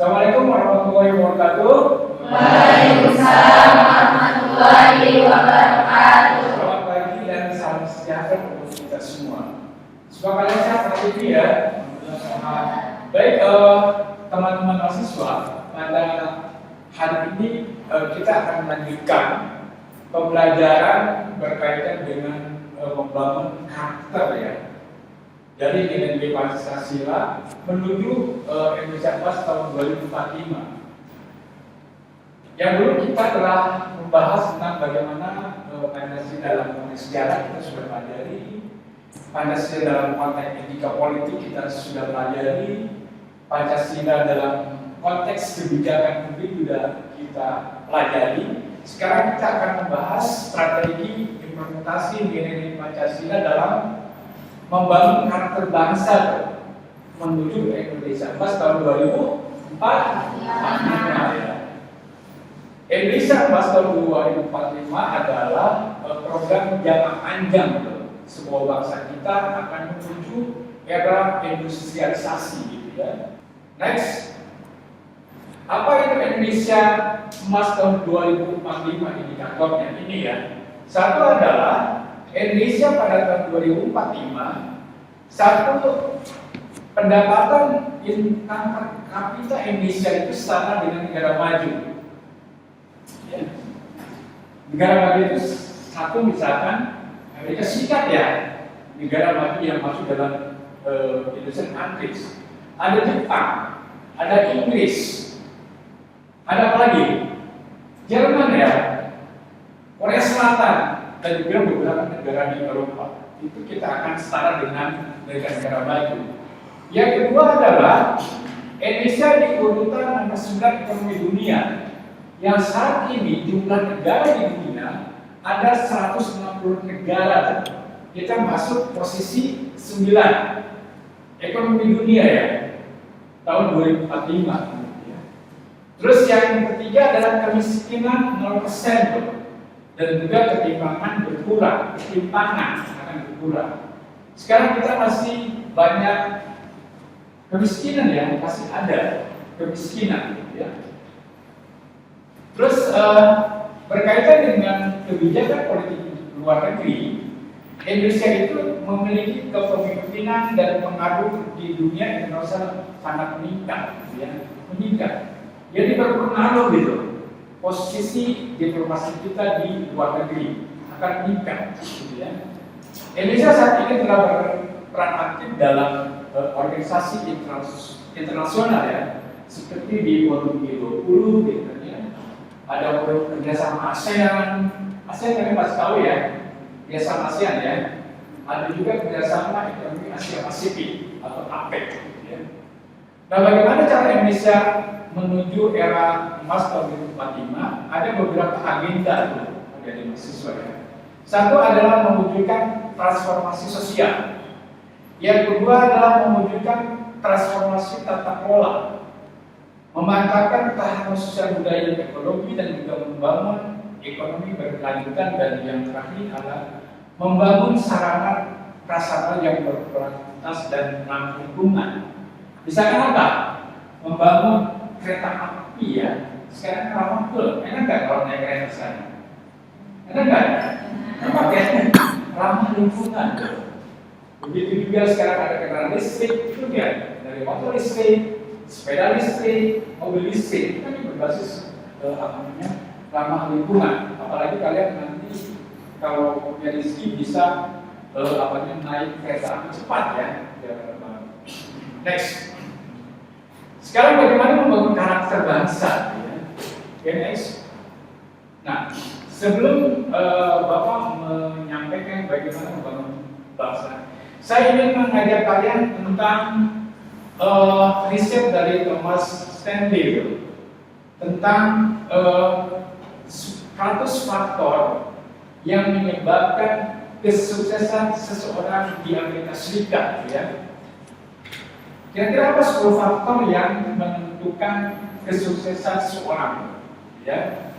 Assalamualaikum warahmatullahi wabarakatuh. Waalaikumsalam warahmatullahi wabarakatuh. Selamat pagi dan salam sejahtera untuk kita semua. Semoga kalian sehat hari ya. Baik, teman-teman mahasiswa, pada hari ini kita akan melanjutkan pembelajaran berkaitan dengan membangun karakter ya. Dari INB Pancasila menuju Indonesia Emas tahun 2045. Yang dulu kita telah membahas tentang bagaimana Pancasila dalam konteks sejarah kita sudah pelajari, Pancasila dalam konteks etika politik kita sudah pelajari, Pancasila dalam konteks kebijakan publik sudah kita pelajari. Sekarang kita akan membahas strategi implementasi nilai-nilai Pancasila dalam membangun karakter bangsa menuju Indonesia Emas tahun 2045 ya. Indonesia Emas tahun 2045 adalah program jangka panjang sebuah bangsa kita akan menuju era industrialisasi gitu ya. Next, apa itu Indonesia Emas tahun 2045 indikatornya ini ya. Satu adalah Indonesia pada tahun 2045 satu pendapatan income per kapita Indonesia itu setara dengan negara maju. Ya. Negara maju itu satu misalkan Amerika Serikat ya, negara maju yang masuk dalam industri antriks. Ada Jepang, ada Inggris, ada apa lagi? Jerman ya, Korea Selatan, dan juga beberapa negara di Eropa. Itu kita akan setara dengan negara-negara maju. Yang kedua adalah Indonesia di urutan nomor 9 ekonomi dunia. Yang saat ini jumlah negara di dunia ada 160 negara. Kita masuk posisi 9 ekonomi dunia ya tahun 2045. Terus yang ketiga adalah kemiskinan 0%. Dan juga ketimpangan berkurang, ketimpangan akan berkurang. Sekarang kita masih banyak kemiskinan ya, masih ada kemiskinan ya. Terus berkaitan dengan kebijakan politik luar negeri, Indonesia itu memiliki kepemimpinan dan pengaruh di dunia internasional sangat meningkat ya, meningkat. Jadi berpengaruh gitu. Posisi diplomasi kita di luar negeri akan meningkat, gitu ya. Indonesia saat ini telah berperan aktif dalam organisasi internasional ya, seperti di forum G20, gitu ya. Ada kerjasama ASEAN kalian pasti tahu ya, kerjasama ASEAN ya. Ada juga kerjasama ekonomi Asia Pasifik atau APEC, gitu ya. Nah, bagaimana cara Indonesia menuju era emas tahun 2045? Ada beberapa agenda dari mahasiswa ya. Satu adalah mewujudkan transformasi sosial. Yang kedua adalah mewujudkan transformasi tata kelola, memantapkan ketahanan sosial budaya dan ekologi, dan juga membangun ekonomi berkelanjutan, dan yang terakhir adalah membangun sarana prasarana yang berkualitas dan ramah lingkungan. Misalkan apa? Membangun kereta api ya, sekarang ramah betul. Enak nggak kalau naik kereta sekarang? Enak nggak? Enak ya? Ramah lingkungan. Begitu juga sekarang ada kendaraan listrik, itu ya, dari motor listrik, sepeda listrik, mobil listrik, itu kan berbasis ramah lingkungan. Apalagi kalian nanti kalau punya rezeki bisa naik kereta api cepat ya. Next. Sekarang bagaimana membangun karakter bangsa? Ya. Next. Nah, sebelum Bapak menyampaikan bagaimana membangun bangsa, saya ingin mengajak kalian tentang riset dari Thomas Stanley tentang 100 faktor yang menyebabkan kesuksesan seseorang di Amerika Serikat. Ya. Kira-kira apa 10 faktor yang menentukan kesuksesan seseorang? Ya,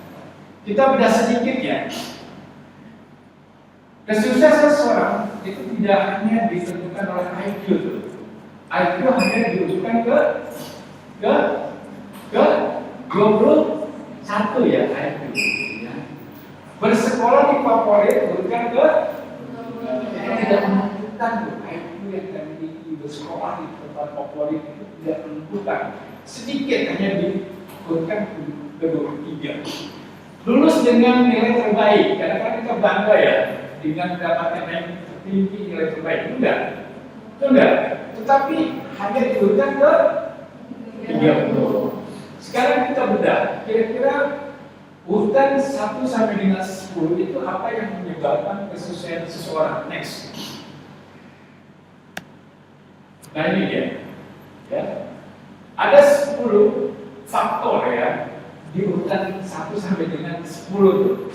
kita bedah sedikit ya. Kesuksesan seseorang itu tidak hanya ditentukan oleh IQ. IQ hanya diujikan ke ke 21 ya ayat itu. Ya. Bersekolah di favorit bukan ke tidak menentukan tuh ayat itu yang tadi bersekolah di tempat favorit itu tidak menentukan. Sedikit hanya dikurangkan ke 23. Lulus dengan nilai terbaik, karena kan kita bangga ya dengan mendapatkan yang tertinggi nilai terbaik. Enggak. Tetapi hanya dikurangkan ke 30. Sekarang kita bedah, kira-kira urutan 1 sampai dengan 10 itu apa yang menyebabkan kesuksesan seseorang? Next. Nah ini dia. Ya. Ada 10 faktor ya di urutan 1 sampai dengan 10 itu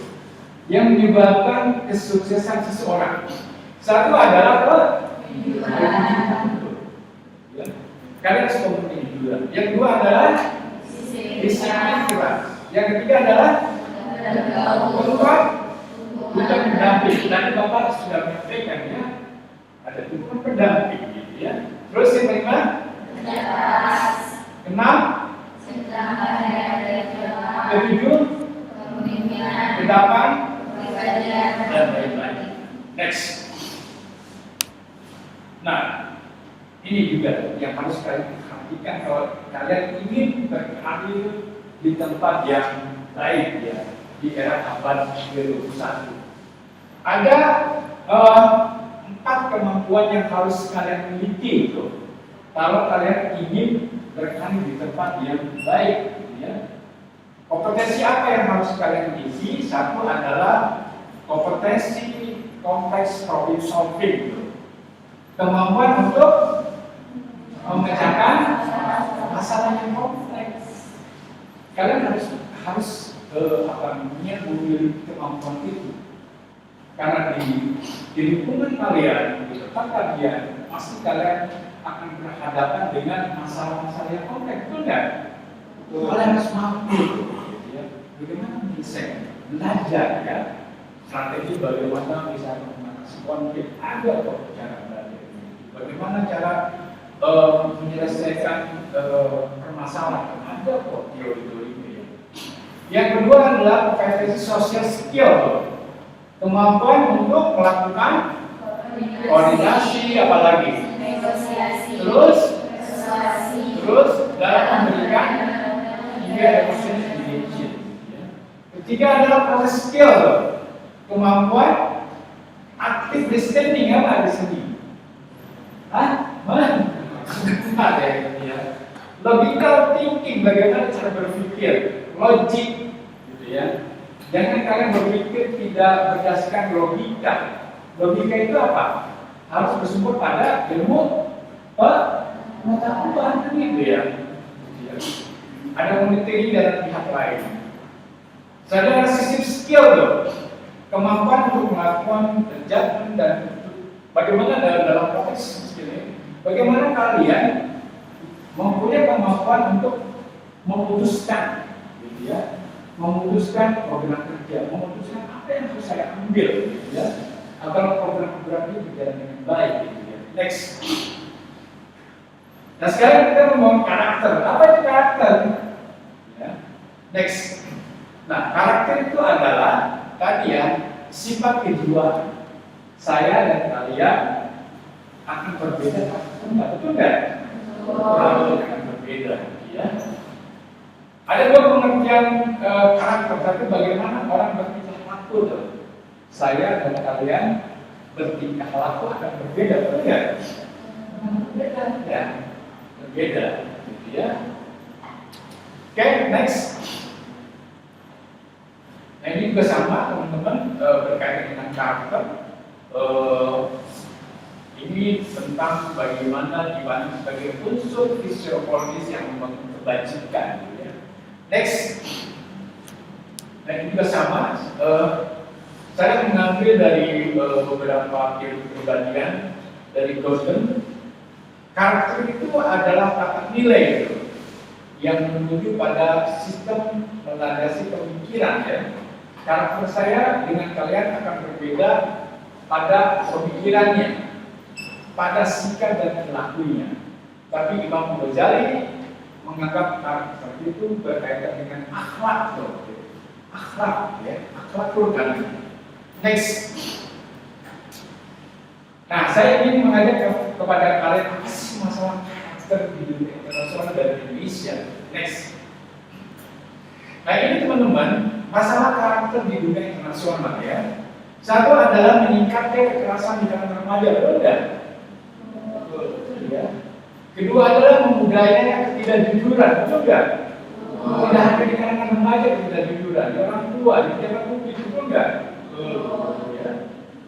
yang menyebabkan kesuksesan seseorang. Satu adalah ya. Kalian harus ngomong ini dulu. Yang kedua adalah disiplin keras. Yang ketiga adalah untuk pendamping. Tadi Bapak sudah menyampaikan ya, ada tujuan pendamping gitu ya. Terus yang kelima, keenam, ketujuh, kedelapan, dan lain-lain. Next. Nah, ini juga yang harus kalian perhatikan kalau kalian ingin berkarir di tempat yang baik ya di era abad ke-21. Ada 4 kemampuan yang harus kalian miliki itu kalau kalian ingin berkarir di tempat yang baik gitu ya. Kompetensi apa yang harus kalian miliki? Satu adalah kompetensi kompleks problem solving gitu. Kemampuan untuk memecahkan masalah yang kompleks. Kalian harus memiliki kemampuan itu. Karena di lingkungan kalian, di tempat kalian, pasti kalian akan berhadapan dengan masalah-masalah yang kompleks, betul nggak? Kalian harus mampu, ya. Bagaimana bisa belajar ya, strategi bagaimana bisa mengatasi konflik, ada kok cara belajar. Bagaimana cara menyelesaikan permasalahan, ada kok teori-teorinya. Yang kedua adalah kompetensi social skill, kemampuan untuk melakukan koordinasi, apalagi terus dalam memberikan emotional engagement. Ketiga adalah proses skill, kemampuan aktif listening, apa di sini? Ada ya. Logical thinking, bagaimana cara berpikir, logik, gitu ya. Jangan kalian berpikir tidak berdasarkan logika. Logika itu apa? Harus bersumber pada ilmu pengetahuan, gitu ya. Ada monitoring dari pihak lain. Ada sistem skill tuh, kemampuan untuk melakukan judgment dan bagaimana dalam konteks ini, bagaimana kalian mempunyai kemampuan untuk memutuskan, gitu ya, memutuskan program kerja, memutuskan apa yang harus saya ambil, gitu ya, agar program-program ini berjalan dengan baik, gitu ya. Next. Nah sekarang kita ngomong karakter. Apa itu karakter? Ya. Next. Nah karakter itu adalah tadi ya, sifat kejiwaan. Saya dan kalian akan berbeda, betul nggak? Akan berbeda, ya. Ada 2 pengertian karakter, tapi bagaimana orang bertingkah laku tuh? Saya dan kalian bertingkah laku akan berbeda, betul nggak? Berbeda, ya. Berbeda, gitu ya. Oke, next. Nah ini juga sama teman-teman berkaitan dengan karakter. Ini tentang bagaimana jiwa sebagai unsur fisiologis yang membangun kebajikan. Gitu ya. Next. Nah ini juga sama. Saya mengambil dari beberapa kepribadian dari Gordon. Karakter itu adalah tata nilai gitu, yang menuju pada sistem melandasi pemikiran ya. Karakter saya dengan kalian akan berbeda pada pemikirannya, pada sikap dan perilakunya. Tapi Imam Ghazali menganggap karakter itu berkaitan dengan akhlak loh. Akhlak ya, akhlak Quran. Next. Nah, saya ingin mengajak kepada kalian apa sih masalah karakter di dunia internasional dan Indonesia. Next. Nah, ini teman-teman, masalah karakter di dunia internasional ya. Satu adalah meningkatnya kekerasan di kalangan remaja, betul nggak? Betul ya. Kedua adalah membudayanya ketidakjujuran, betul nggak? Tidak hanya di kalangan remaja ketidakjujuran, di orang tua, di pejabat publik, betul nggak? Betul ya.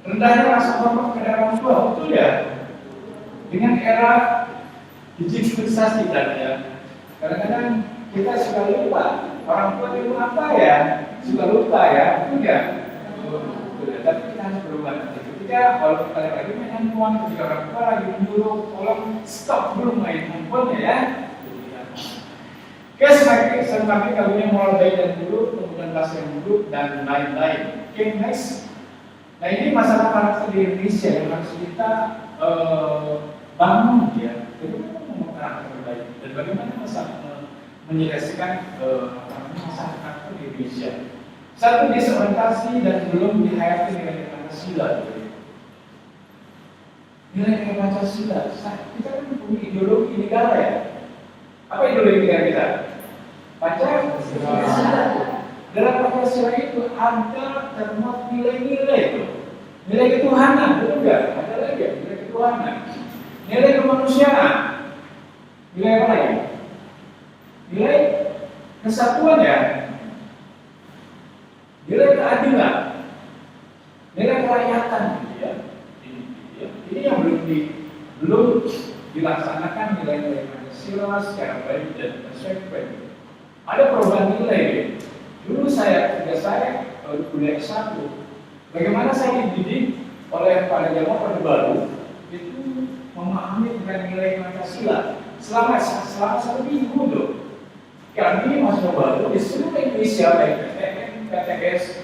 Rendahnya rasa hormat kepada orang tua, betul ya? Dengan era digitalisasi dan ya, kadang-kadang kita suka lupa orang tua itu apa ya, suka lupa ya, betul nggak? Betul. Tapi kita harus berubah. Ketika kalau kita lagi main handphone, ketika orang tua lagi menyuruh, tolong stop dulu main handphonenya ya. Oke, semakin kagunya moral baik dan buruk, kemudian bahasa yang buruk dan lain-lain. Oke, next. Nah, ini masalah karakter di Indonesia yang harus kita bangun ya. Bagaimana membangun karakter baik dan bagaimana menyelesaikan masalah karakter di Indonesia. Satu, disorientasi dan belum dihayati nilai Pancasila. Nilai Pancasila, kita kan punya ideologi negara ya. Apa ideologi negara kita? Pancasila. Dalam Pancasila itu ada termuat nilai-nilai itu. Nilai ketuhanan, betul nggak? Ada lagi ya, nilai ketuhanan. Nilai kemanusiaan. Nilai apa lagi? Nilai kesatuan ya. Nilai keadilan, nilai kerakyatan, gitu ya. Ini yang belum dilaksanakan nilai-nilai Pancasila secara baik dan konsekuen. Ada perubahan nilai. Dulu ketika saya kuliah S1, bagaimana saya dididik oleh pada zaman Orde Baru itu memahami nilai Pancasila selama 1 minggu loh. Kami masuk baru di seluruh Indonesia baik PTN, PTS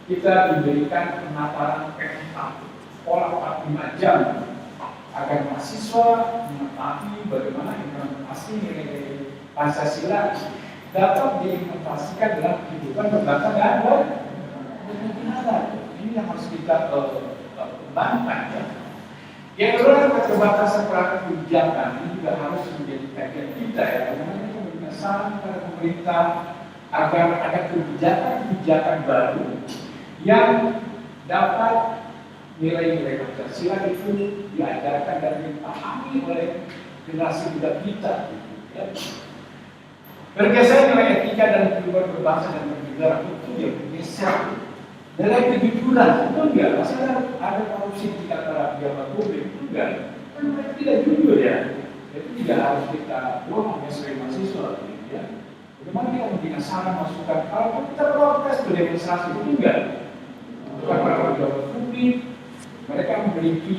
kita diberikan penataran peta pola 45 jam agar mahasiswa mengetahui bagaimana implementasi nilai Pancasila dapat diimplementasikan dalam kehidupan berbangsa dan bernegara. Ini yang harus kita kembangkan ya. Yang kedua, keterbatasan perangkat kebijakan ini juga harus menjadi kajian kita ya. Bagaimana kita memberikan saran kepada pemerintah agar ada kebijakan-kebijakan baru yang dapat nilai-nilai Pancasila itu diajarkan dan dipahami oleh generasi muda kita. Ya. Bergeser nilai etika dan kehidupan berbangsa dan bernegara itu yang bergeser. Nilai kejujuran, itu enggak? Masa ada korupsi di antara pejabat publik, itu enggak? Kan mereka tidak jujur ya. Itu tidak harus kita dorong sebagai mahasiswa, ya. Bagaimana kita memberikan saran masukan? Kalau kita protes berdemonstrasi, itu enggak? Bukan para pejabat publik, mereka memiliki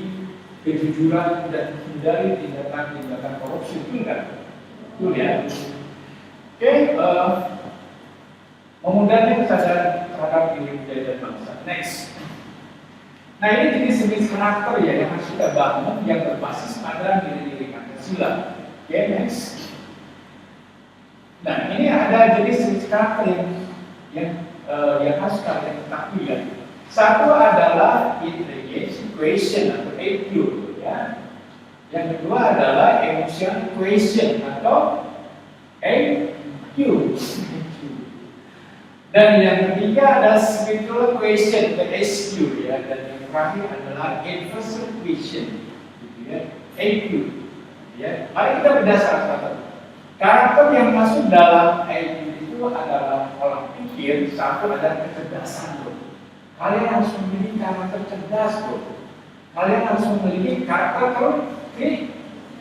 kejujuran dan menghindari tindakan-tindakan korupsi, itu enggak? Itu ya. Oke, memudahkan kesadaran terhadap diri budaya dan bangsa. Next. Nah, ini jenis-jenis karakter ya yang harus kita bangun yang berbasis pada nilai-nilai Pancasila. Oke, next. Nah, ini ada jenis-jenis karakter yang harus kalian ketahui ya. Satu adalah intelligence equation atau EQ ya. Yang kedua adalah emotion equation atau EQ. Dan yang ketiga adalah spiritual equation atau SQ ya. Dan yang terakhir adalah universal equation, gitu ya. EQ. Ya. Mari kita bedah satu-satu. Karakter yang masuk dalam EQ itu adalah pola pikir. Satu adalah kecerdasan bro. Kalian harus memiliki karakter cerdas bro. Kalian harus memiliki karakter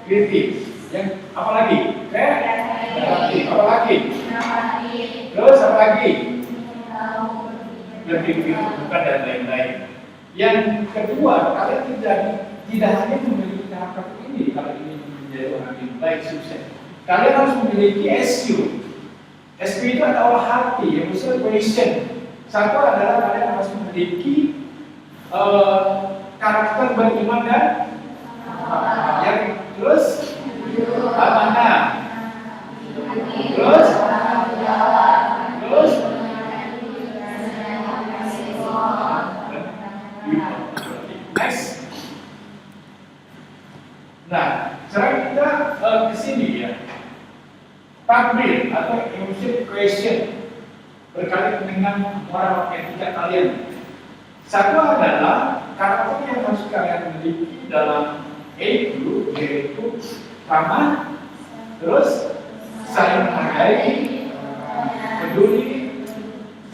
kritis. Yang apa lagi? Kreatif. Apa lagi? Terus apa lagi? Lebih bukan dan lain-lain. Yang kedua, kalian tidak hanya memiliki karakter ini kalau ingin menjadi orang yang baik sukses. Kalian harus memiliki SQ. SQ itu adalah hati, emotional equation. Satu adalah kalian harus memiliki karakter beriman dan yang terus amanah. sini ya. Takbir atau emotion question berkaitan dengan moral etika kalian. Satu adalah karakter yang harus kalian miliki dalam group, yaitu ramah, terus saling menghargai, peduli,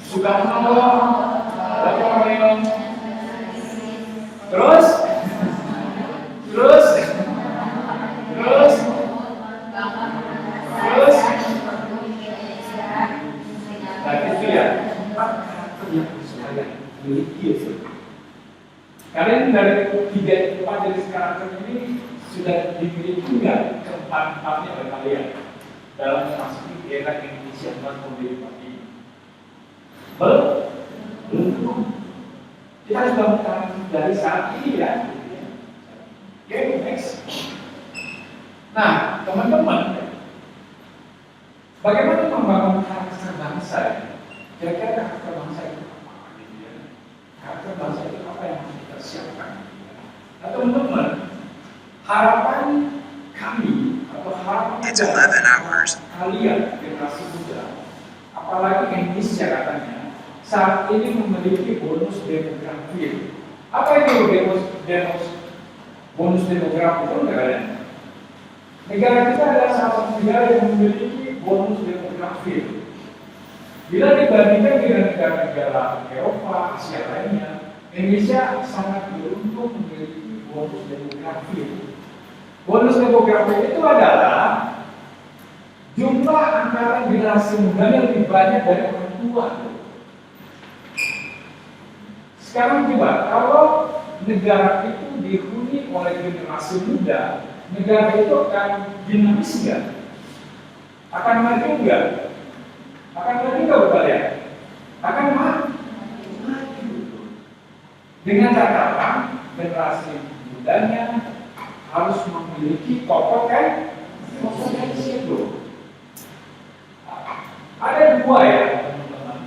suka menolong, gotong royong, terus nah itu ya karakter yang harus kalian miliki. Kalian dari 3-4 jenis karakter ini sudah dimiliki nggak keempat-empatnya oleh kalian dalam memasuki era Indonesia 4.0 ini? Belum. Kita harus bangun dari saat ini ya. Oke, next. Nah, teman-teman, bagaimana membangun karakter bangsa? Kira-kira karakter bangsa itu apa? Karakter bangsa itu apa yang harus kita siapkan? Nah, teman-teman, harapan kami atau harapan kalian generasi muda, apalagi Indonesia katanya, saat ini memiliki bonus demografi. Apa itu bonus demografi itu kalian? Negara kita adalah salah satu negara yang memiliki bonus demografi. Bila dibandingkan dengan negara-negara Eropa, Asia lainnya, Indonesia sangat beruntung memiliki bonus demografi. Bonus demografi itu adalah jumlah antara generasi mudanya lebih banyak dari orang tua. Sekarang coba, kalau negara itu dihuni oleh generasi muda, negara itu akan dinamis nggak? Akan maju nggak? Akan maju nggak bukan ya? Akan maju. Dengan catatan generasi mudanya harus memiliki kompetensi itu. Ada dua ya, teman-teman.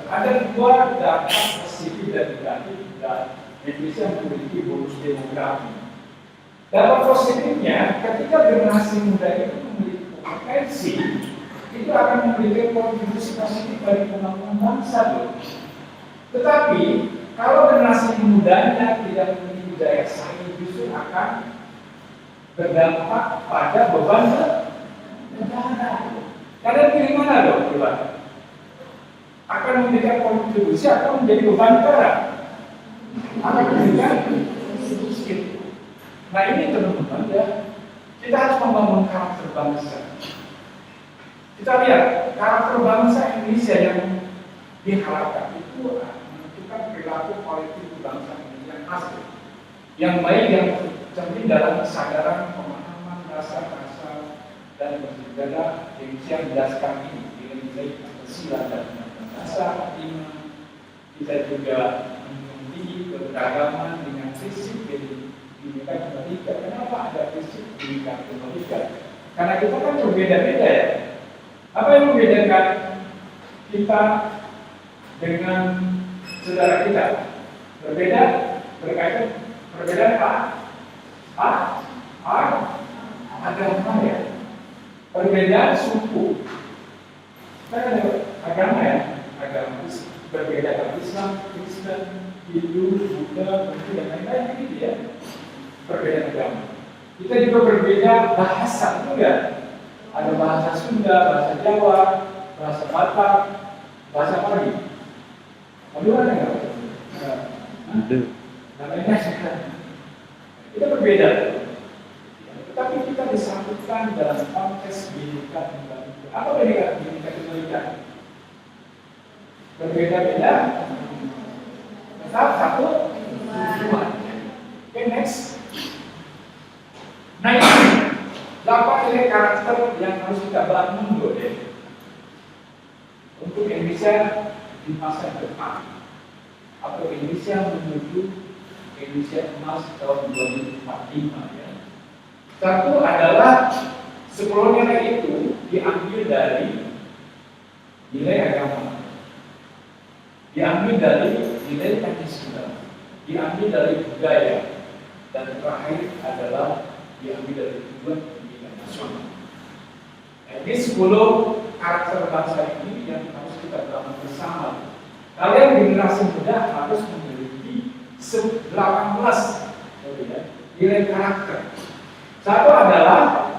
Ada dua data positif dan negatif dan Indonesia memiliki bonus demografi. Data positifnya, ketika generasi muda itu memiliki kompetensi, itu akan memberikan kontribusi positif bagi pembangunan bangsa. Tetapi kalau generasi mudanya tidak memiliki daya saing, justru akan berdampak pada beban negara. Kalian pilih mana dong, coba? Akan memberikan kontribusi atau menjadi beban negara? Akan memberikan kontribusi. Nah ini teman-teman ya, kita harus membangun karakter bangsa. Kita lihat karakter bangsa Indonesia yang diharapkan itu menentukan perilaku kolektif bangsa Indonesia yang asli, yang baik, yang tercermin dalam kesadaran, pemahaman, rasa-rasa dan bersejarah Indonesia menjelaskan ini dengan nilai Pancasila dan dasar 5. Kita juga mengunjungi keberagaman dengan prinsip Bhinneka Tunggal Ika. Kenapa ada prinsip Bhinneka Tunggal Ika? Karena kita kan berbeda-beda ya. Apa yang membedakan kita dengan saudara kita? Berbeda berkaitan perbedaan agama ya. Perbedaan suku. Kan ada agama ya, agama berbeda agama Islam, Kristen, Hindu, Buddha, dan lain-lain gitu ya. Perbedaan agama. Kita juga berbeda bahasa juga. Ada bahasa Sunda, bahasa Jawa, bahasa Batak, bahasa apa lagi? Aduh ada nggak? Namanya kita berbeda. Tapi kita disambutkan dalam konteks Bhinneka Tunggal Ika. Apa Bhinneka Tunggal Ika? Berbeda-beda, tetap satu tujuan. Oke, next. Nah ini 8 nilai karakter yang harus kita bangun loh deh untuk Indonesia di masa depan atau Indonesia menuju Indonesia emas tahun 2045 ya. Satu adalah 10 nilai itu diambil dari nilai agama, diambil dari nilai Pancasila, diambil dari budaya, dan terakhir adalah diambil dari tujuan pendidikan nasional. nasional. Nah, ini 10 karakter bangsa ini yang harus kita bangun bersama. Kalian generasi muda harus memiliki 18 nilai karakter. Satu adalah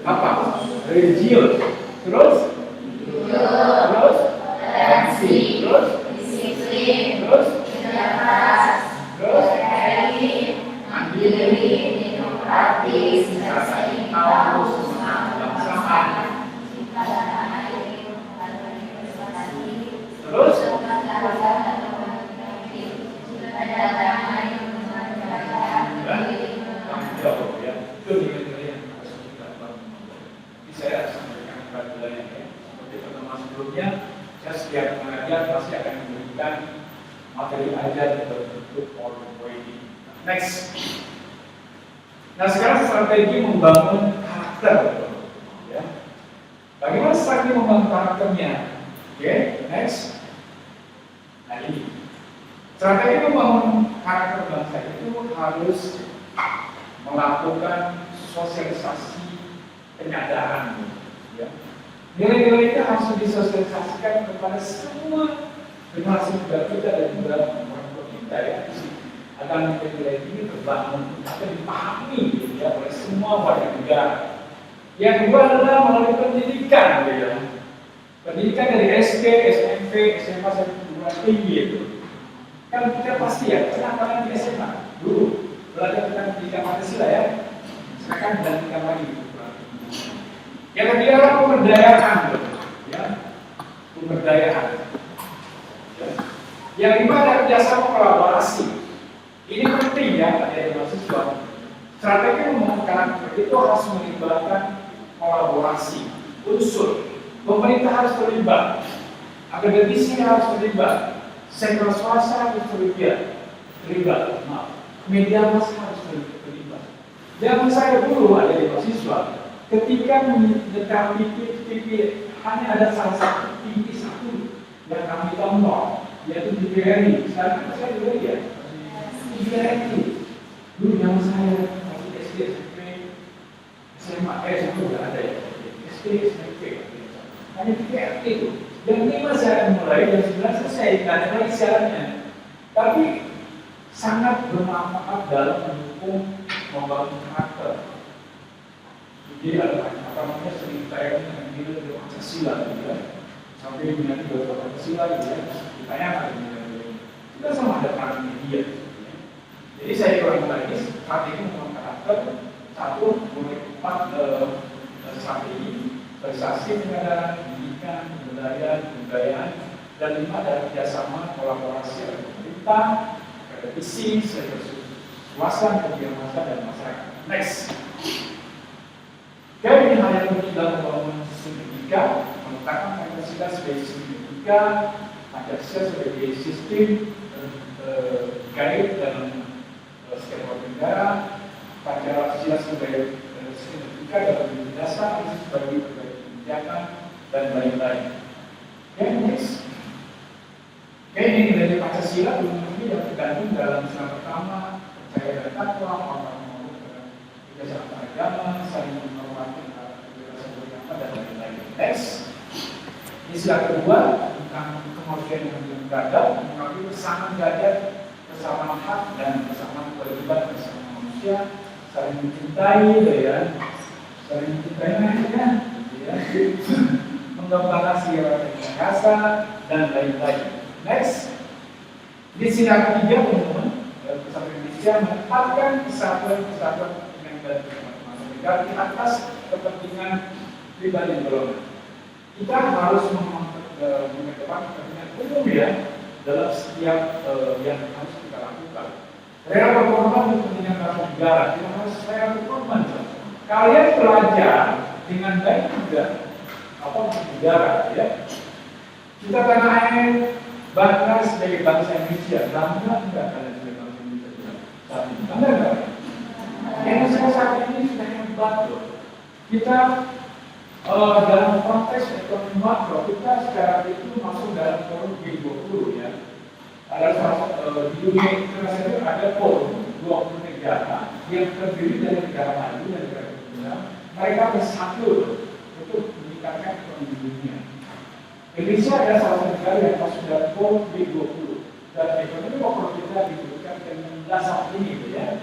apa? Religius. Terus toleransi, terus disiplin, terus kerja keras, terus mandiri, demokratis, rasa ingin kebangsaan. Terus jauh ya, itu nilai-nilai yang harus kita bangun. Jadi saya sampaikan kepada ya, seperti pertemuan sebelumnya, saya setiap pengajar pasti akan memberikan materi ajar berbentuk PowerPoint. Next. Nah sekarang strategi membangun karakter, ya. Bagaimana strategi membangun karakternya? Oke, next. Nah ini, strategi membangun karakter bangsa itu harus melakukan sosialisasi penyadaran, ya. Nilai-nilai itu harus disosialisasikan kepada semua generasi muda kita dan juga orang kita ya, agar nilai-nilai ini terbangun atau dipahami gitu, ya, oleh semua warga negara. Yang kedua adalah melalui pendidikan, gitu, ya. Pendidikan dari SD, SMP, SMA sampai perguruan tinggi itu. Kan kita pasti ya, pernah kalian di SMA dulu belajar tentang pendidikan Pancasila ya. Sekarang dilanjutkan lagi. Yang ketiga adalah pemberdayaan, ya, pemberdayaan. Ya. Yang lima adalah kerjasama kolaborasi. Ini penting ya, dari mahasiswa. Strategi membangun karakter itu harus melibatkan kolaborasi, unsur. Pemerintah harus terlibat, akademisi harus terlibat, sektor swasta harus terlibat, media massa harus terlibat. Zaman saya dulu ada di mahasiswa, ketika mendekati TV hanya ada salah satu TV satu yang kami tonton, yaitu TVRI. Sekarang saya juga ya, TVRI. Dulu zaman saya masih SD, SMP, SMA, SMP sudah ada ya, SD, SMP. Hanya TVRI itu. Dan ini masih akan mulai dan sebenarnya selesai, tidak ada lagi siarannya. Tapi sangat bermanfaat dalam mendukung membangun karakter. Jadi ada apa namanya sering tayang dengan nilai Pancasila, gitu ya. Sampai nanti bahwa Pancasila, gitu ya. Ditayangkan nilai-nilai. Kita sama ada peran media. Gitu ya. Jadi saya ulangi lagi, strategi membangun karakter. Satu, mulai 4 strategi, prestasi penyadaran, pendidikan, kebudayaan, dan 5 adalah kerjasama kolaborasi antara pemerintah, akademisi, sektor swasta, media massa, dan masyarakat. Next. Ini hal yang penting dalam membangun pendidikan, meletakkan Pancasila sebagai pendidikan, Pancasila sebagai sistem guide dalam setiap negara, Pancasila sebagai sistem pendidikan dalam dasar sebagai kebijakan dan lain-lain. Next. Ini dari Pancasila ini yang tergandung dalam sila pertama, percaya dan takwa, kebiasaan agama, saling menghormati kebebasan beragama dan lain-lain. Next. Ini sila kedua tentang kemanusiaan yang beradab, mengakui kesamaan derajat, kesamaan hak dan kesamaan kewajiban bersama manusia, saling mencintai, ya, saling mencintai, ya, mengembangkan sila rasa dan lain-lain. Next. Di sila ketiga teman-teman, bersama Indonesia menempatkan kesatuan dan negara di atas kepentingan pribadi golongan. Kita harus mengedepankan kepentingan umum ya dalam setiap yang harus kita lakukan. Rela berkorban untuk kepentingan bangsa negara. Kita harus rela berkorban. Kalian belajar dengan baik juga apa negara ya. Kita tanah air bangga sebagai bangsa Indonesia. Bangga enggak kalian sebagai bangsa Indonesia? Tapi bangga enggak? Yang saya saat ini sudah hebat loh. Kita dalam konteks ekonomi makro, kita sekarang itu masuk dalam forum G20 ya. Ada di dunia internasional itu ada forum 20 negara yang terdiri dari negara maju dan negara berkembang mereka bersatu untuk meningkatkan ekonomi dunia. Indonesia adalah salah satu negara yang masuk dalam top G20 dan ekonomi makro kita dibutuhkan dengan dasar ini, gitu ya.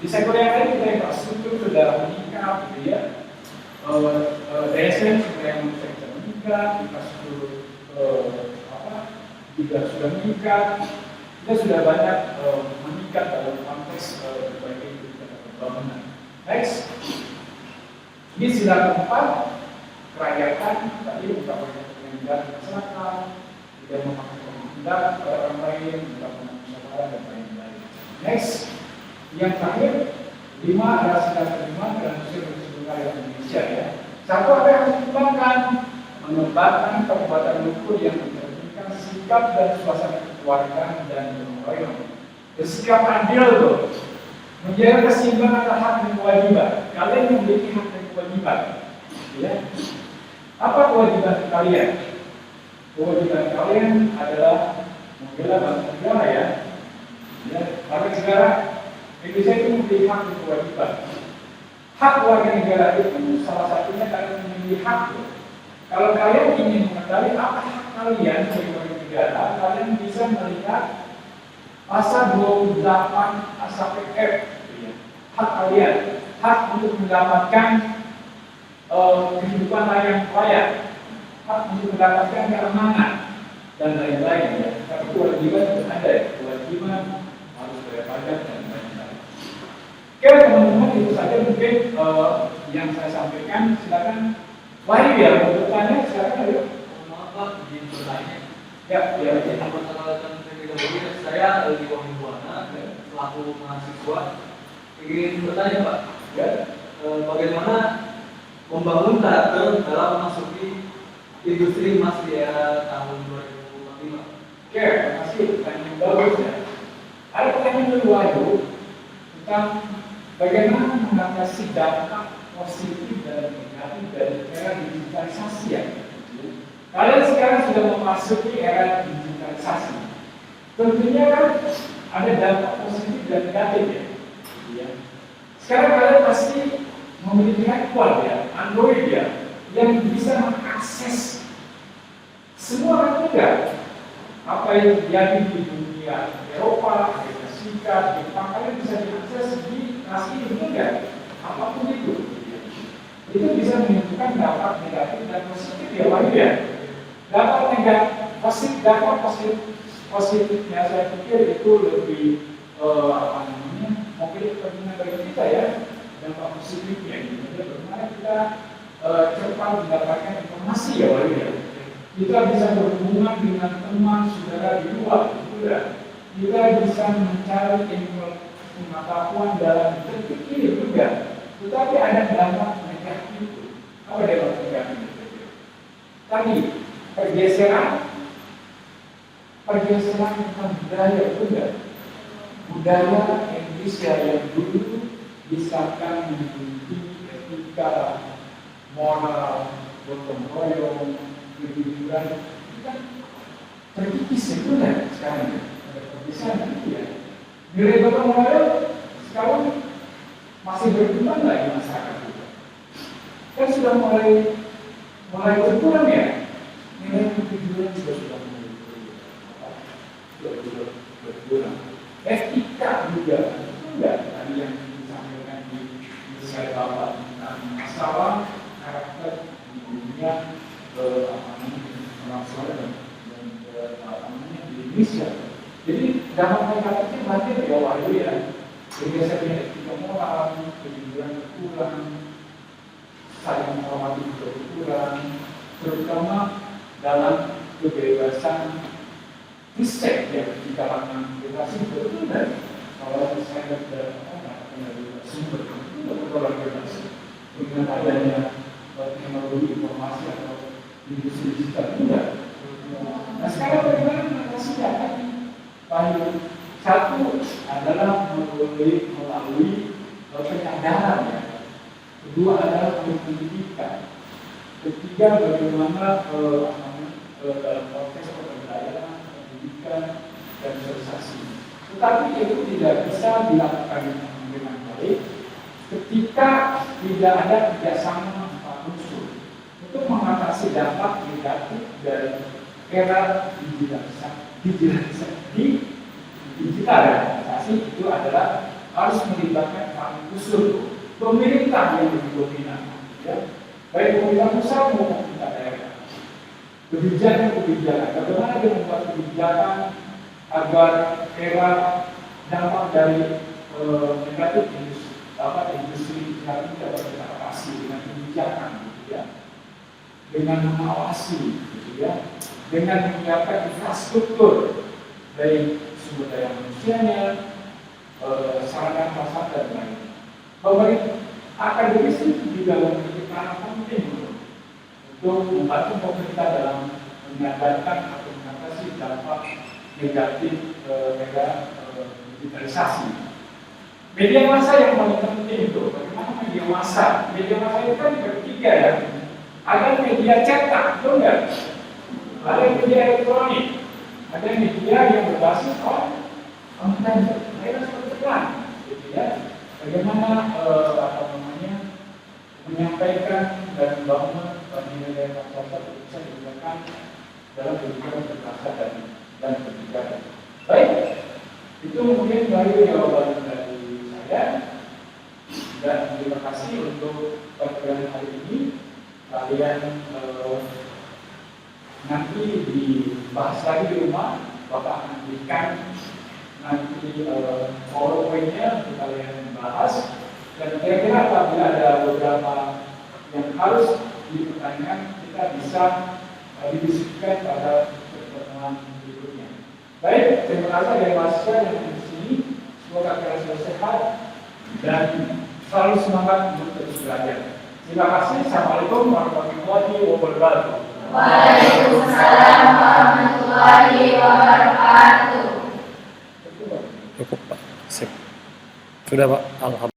Di sektor yang lain kita infrastruktur sudah meningkat, gitu ya. DSM sudah bisa meningkat, infrastruktur juga sudah meningkat. Kita sudah banyak meningkat dalam konteks berbagai pembangunan. Next, ini sila keempat, kerakyatan tadi ungkapan pengendalian masyarakat, tidak memakai kehendak orang lain, ungkapan musyawarah dan lain-lain. Next, yang terakhir, 5 adalah sila kelima dalam unsur rakyat Indonesia ya. Satu apa yang harus dikembangkan, mengembangkan perbuatan luhur yang mencerminkan sikap dan suasana keluargaan dan gotong royong. Bersikap adil tuh, menjaga keseimbangan antara hak dan kewajiban. Kalian memiliki hak dan kewajiban, ya. Apa kewajiban kalian? Kewajiban kalian adalah membela bangsa negara ya. Warga negara Indonesia itu memiliki hak dan kewajiban. Hak warga negara itu salah satunya kalian memiliki hak. Kalau kalian ingin mengetahui apa hak kalian sebagai warga negara, kalian bisa melihat pasal 28 sampai F. Hak kalian, hak untuk mendapatkan kehidupan yang layak, hak untuk mendapatkan keamanan dan lain-lain ya. Tapi kewajiban itu ada, kewajiban harus bayar pajak dan lain-lain. Oke teman-teman, itu saja mungkin yang saya sampaikan. Silakan Wahyu ya, mau bertanya silakan ayo. Maaf Pak, izin bertanya. Ya, Izin memperkenalkan terlebih dahulu, saya Aldi Wahyu selaku mahasiswa ingin bertanya Pak, ya. Bagaimana membangun karakter dalam memasuki industri emas di era tahun 2045? Oke, terima kasih. Pertanyaan yang bagus ya. Ada pertanyaan dari Wahyu tentang bagaimana mengatasi dampak positif dan negatif dari era digitalisasi ya. Kalian sekarang sudah memasuki era digitalisasi. Tentunya kan ada dampak positif dan negatif ya. Sekarang kalian pasti memiliki handphone ya, Android ya, yang bisa mengakses semua orang juga. Apa yang terjadi di dunia Eropa, Amerika Serikat, Jepang, kalian bisa diakses di nasi juga. Apapun itu bisa menunjukkan dampak negatif dan positif ya Wahyu ya. Dampak negatif, dampak positifnya saya pikir itu lebih mungkin kepentingan bagi kita ya. Dampak positifnya gitu. Bagaimana kita cepat mendapatkan informasi ya Wahyu ya. Kita bisa berhubungan dengan teman saudara di luar juga. Kita bisa mencari pengetahuan dalam detik ini juga. Tetapi ada dampak negatif itu. Apa dampak negatif itu? Tadi pergeseran tentang budaya juga. Budaya Indonesia yang dulu disahkan memiliki etika, moral, gotong royong, kejujuran, kita terkikis sebenarnya sekarang. Ada pergeseran itu ya. Nilai gotong royong sekarang masih berkembang nggak di masyarakat kita? Kan sudah mulai berkurang ya. Nilai kejujuran juga sudah mulai berkurang. Etika juga enggak tadi yang disampaikan di slide bawah tentang masalah karakter di dunia internasional dan di Indonesia. Jadi dampak negatifnya banyak ya Wahyu ya. Biasanya etika moral, kejujuran berkurang, saling menghormati juga berkurang, terutama dalam kebebasan riset ya di kalangan generasi berkurang. Kalau saya dari sumber itu berkurang generasi dengan adanya teknologi informasi atau industri digital juga. Nah sekarang bagaimana mengatasi data ini? Satu adalah melalui penyadaran ya. Kedua adalah pendidikan. Ketiga bagaimana dalam konteks pemberdayaan, pendidikan dan sosialisasi. Tetapi itu tidak bisa dilakukan dengan baik ketika tidak ada kerjasama empat unsur untuk mengatasi dampak negatif dari era digitalisasi itu adalah harus melibatkan empat unsur pemerintah yang lebih dominan, ya, baik pemerintah pusat maupun pemerintah daerah. Kebijakan, bagaimana dia membuat kebijakan agar era dampak dari negatif industri kreatif dapat teratasi dengan kebijakan, gitu ya, dengan mengawasi, gitu ya, dengan menyiapkan infrastruktur baik sumber daya manusianya, sarana prasarana dan lain-lain. Pemerintah akademis itu juga memiliki peran penting untuk membantu pemerintah dalam menyadarkan atau mengatasi dampak negatif digitalisasi. Media massa yang paling penting itu, bagaimana media massa? Media massa itu kan bertiga ya. Ada media cetak, betul nggak? Ada media elektronik, ada media yang berbasis konten. Mereka seperti pelan, gitu ya. Bagaimana menyampaikan dan membangun nilai bangsa bisa digunakan dalam kebijakan berbangsa dan kebijakan. Baik, itu mungkin baru jawaban dari saya. Dan terima kasih untuk pertemuan hari ini. Kalian nanti dibahas lagi di rumah. Bapak akan berikan nanti PowerPoint-nya untuk kalian bahas. Dan kira-kira apabila ada beberapa yang harus dipertanyakan, kita bisa didiskusikan pada pertemuan berikutnya. Baik, terima kasih dari mahasiswa yang ada di sini. Semoga kalian selalu sehat dan selalu semangat untuk terus belajar. Terima kasih. Assalamualaikum warahmatullahi wabarakatuh. Waalaikumsalam warahmatullahi wabarakatuh. Cukup Pak, sip. Sudah Pak, alhamdulillah.